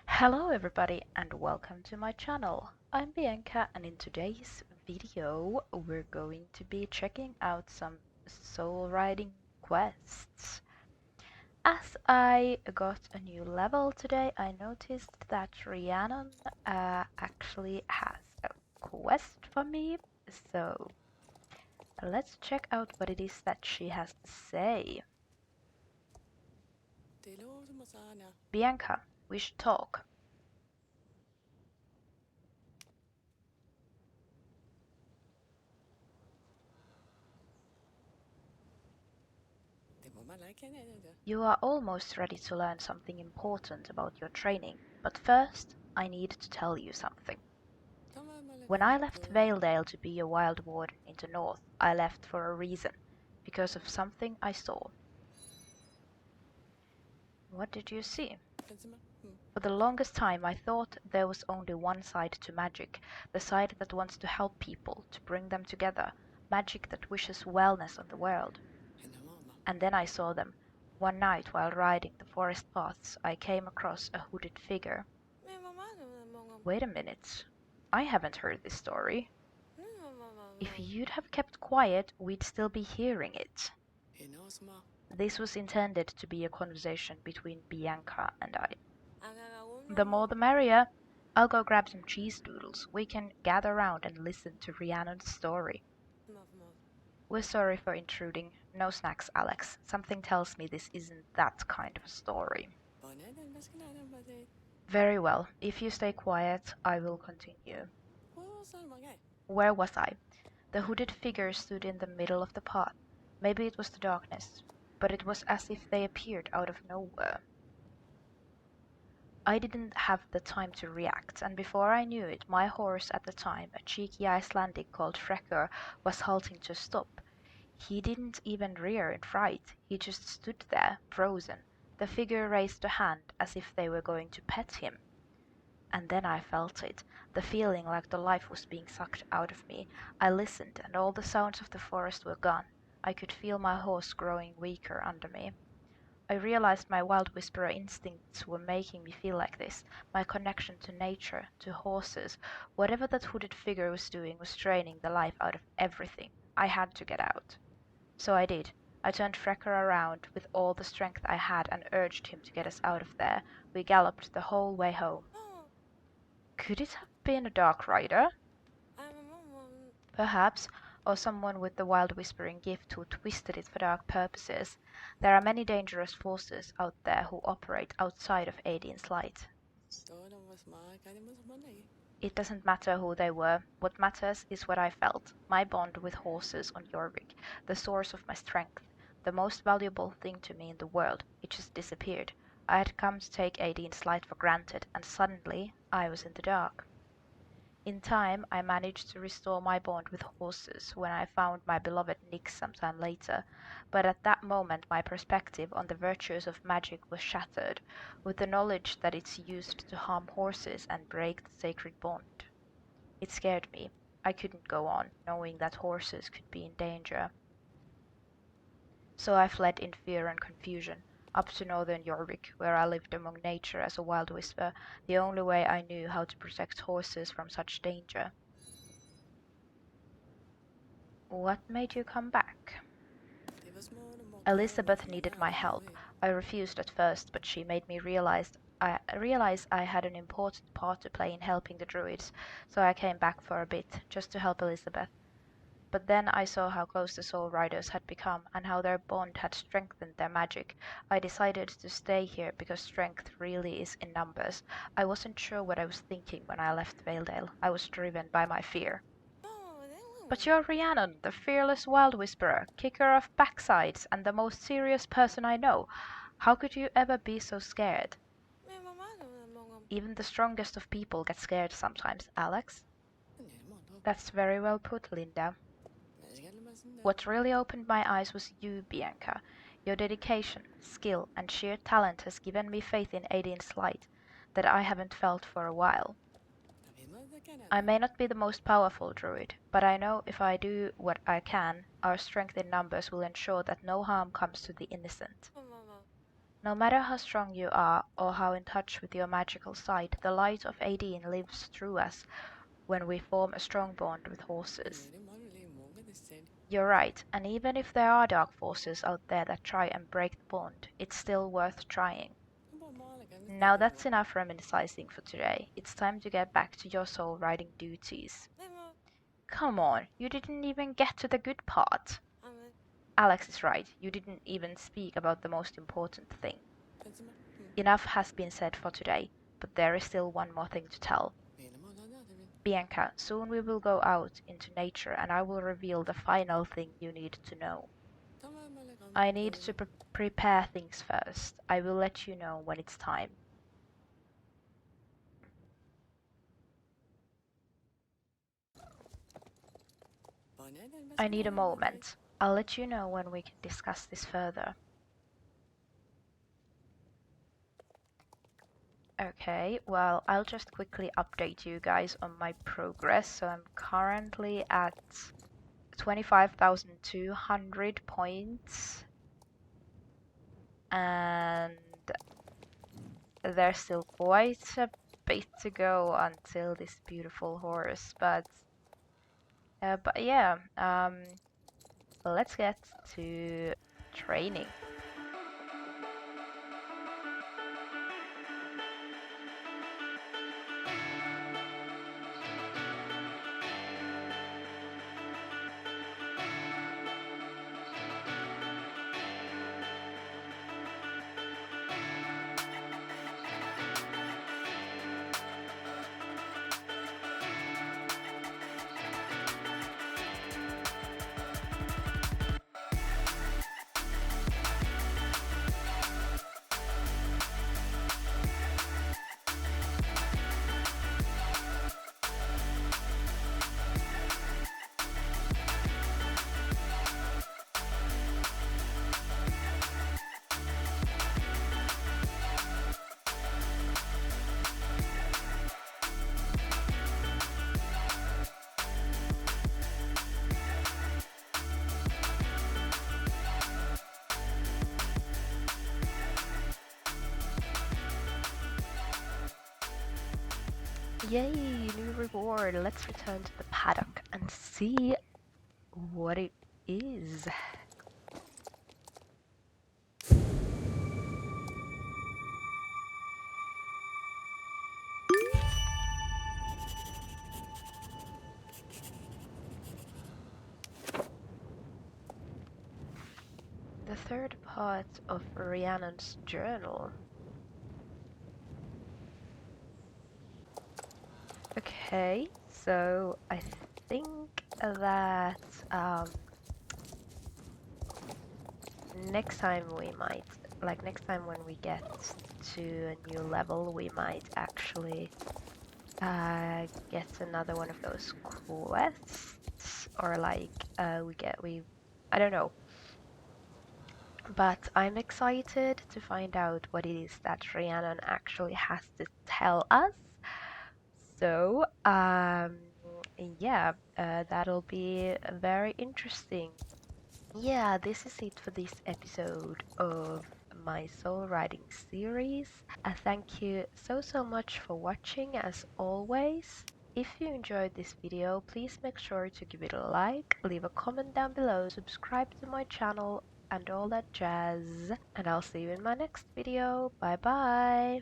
Hello everybody and welcome to my channel. I'm Bianca and in today's video we're going to be checking out some soul riding quests. As I got a new level today, I noticed that Rhiannon actually has a quest for me, so let's check out what it is that she has to say. Bianca, we should talk. You are almost ready to learn something important about your training, but first I need to tell you something. When I left Valedale to be a wild warden in the north, I left for a reason, because of something I saw. What did you see? For the longest time I thought there was only one side to magic, the side that wants to help people, to bring them together, magic that wishes wellness on the world. And then I saw them. One night while riding the forest paths I came across a hooded figure. Wait a minute. I haven't heard this story. If you'd have kept quiet, we'd still be hearing it. This was intended to be a conversation between Bianca and I. The more the merrier. I'll go grab some cheese doodles. We can gather around and listen to Rhiannon's story. We're sorry for intruding. No snacks, Alex. Something tells me this isn't that kind of a story. Very well. If you stay quiet, I will continue. Where was I? The hooded figure stood in the middle of the path. Maybe it was the darkness, but it was as if they appeared out of nowhere. I didn't have the time to react, and before I knew it, my horse at the time, a cheeky Icelandic called Frekkr, was halting to a stop. He didn't even rear in fright, he just stood there, frozen. The figure raised a hand as if they were going to pet him. And then I felt it, the feeling like the life was being sucked out of me. I listened, and all the sounds of the forest were gone. I could feel my horse growing weaker under me. I realized my wild whisperer instincts were making me feel like this. My connection to nature, to horses, whatever that hooded figure was doing was draining the life out of everything. I had to get out. So I did. I turned Frekkr around with all the strength I had and urged him to get us out of there. We galloped the whole way home. Could it have been a dark rider? Perhaps, or someone with the wild whispering gift who twisted it for dark purposes. There are many dangerous forces out there who operate outside of Aideen's light. It doesn't matter who they were. What matters is what I felt. My bond with horses on Jorvik, the source of my strength, the most valuable thing to me in the world. It just disappeared. I had come to take Aideen's light for granted, and suddenly I was in the dark. In time, I managed to restore my bond with horses when I found my beloved Nyx sometime later, but at that moment my perspective on the virtues of magic was shattered, with the knowledge that it's used to harm horses and break the sacred bond. It scared me. I couldn't go on, knowing that horses could be in danger. So I fled in fear and confusion, up to northern Jorvik, where I lived among nature as a wild whisper, the only way I knew how to protect horses from such danger. What made you come back? Elizabeth needed my help. I refused at first, but she made me realize I had an important part to play in helping the druids, so I came back for a bit, just to help Elizabeth. But then I saw how close the Soul Riders had become, and how their bond had strengthened their magic. I decided to stay here because strength really is in numbers. I wasn't sure what I was thinking when I left Valedale. I was driven by my fear. But you're Rhiannon, the fearless wild whisperer, kicker of backsides, and the most serious person I know. How could you ever be so scared? Even the strongest of people get scared sometimes, Alex. That's very well put, Linda. What really opened my eyes was you, Bianca. Your dedication, skill, and sheer talent has given me faith in Aideen's light that I haven't felt for a while. I may not be the most powerful druid, but I know if I do what I can, our strength in numbers will ensure that no harm comes to the innocent. No matter how strong you are, or how in touch with your magical side, the light of Aideen lives through us when we form a strong bond with horses. You're right, and even if there are dark forces out there that try and break the bond, it's still worth trying. Now that's enough reminiscing for today. It's time to get back to your soul riding duties. Come on, you didn't even get to the good part. Alex is right, you didn't even speak about the most important thing. Enough has been said for today, but there is still one more thing to tell. Bianca, soon we will go out into nature and I will reveal the final thing you need to know. I need to prepare things first. I will let you know when it's time. I need a moment. I'll let you know when we can discuss this further. Okay, well, I'll just quickly update you guys on my progress. So I'm currently at 25,200 points. And there's still quite a bit to go until this beautiful horse, but yeah, let's get to training. Yay, new reward. Let's return to the paddock and see what it is. The third part of Rhiannon's journal. Okay, so I think that next time we might, next time when we get to a new level, we might actually get another one of those quests, or I don't know. But I'm excited to find out what it is that Rhiannon actually has to tell us. So, yeah, that'll be very interesting. Yeah, this is it for this episode of my soul riding series. Thank you so much for watching as always. If you enjoyed this video, please make sure to give it a like, leave a comment down below, subscribe to my channel and all that jazz. And I'll see you in my next video. Bye bye!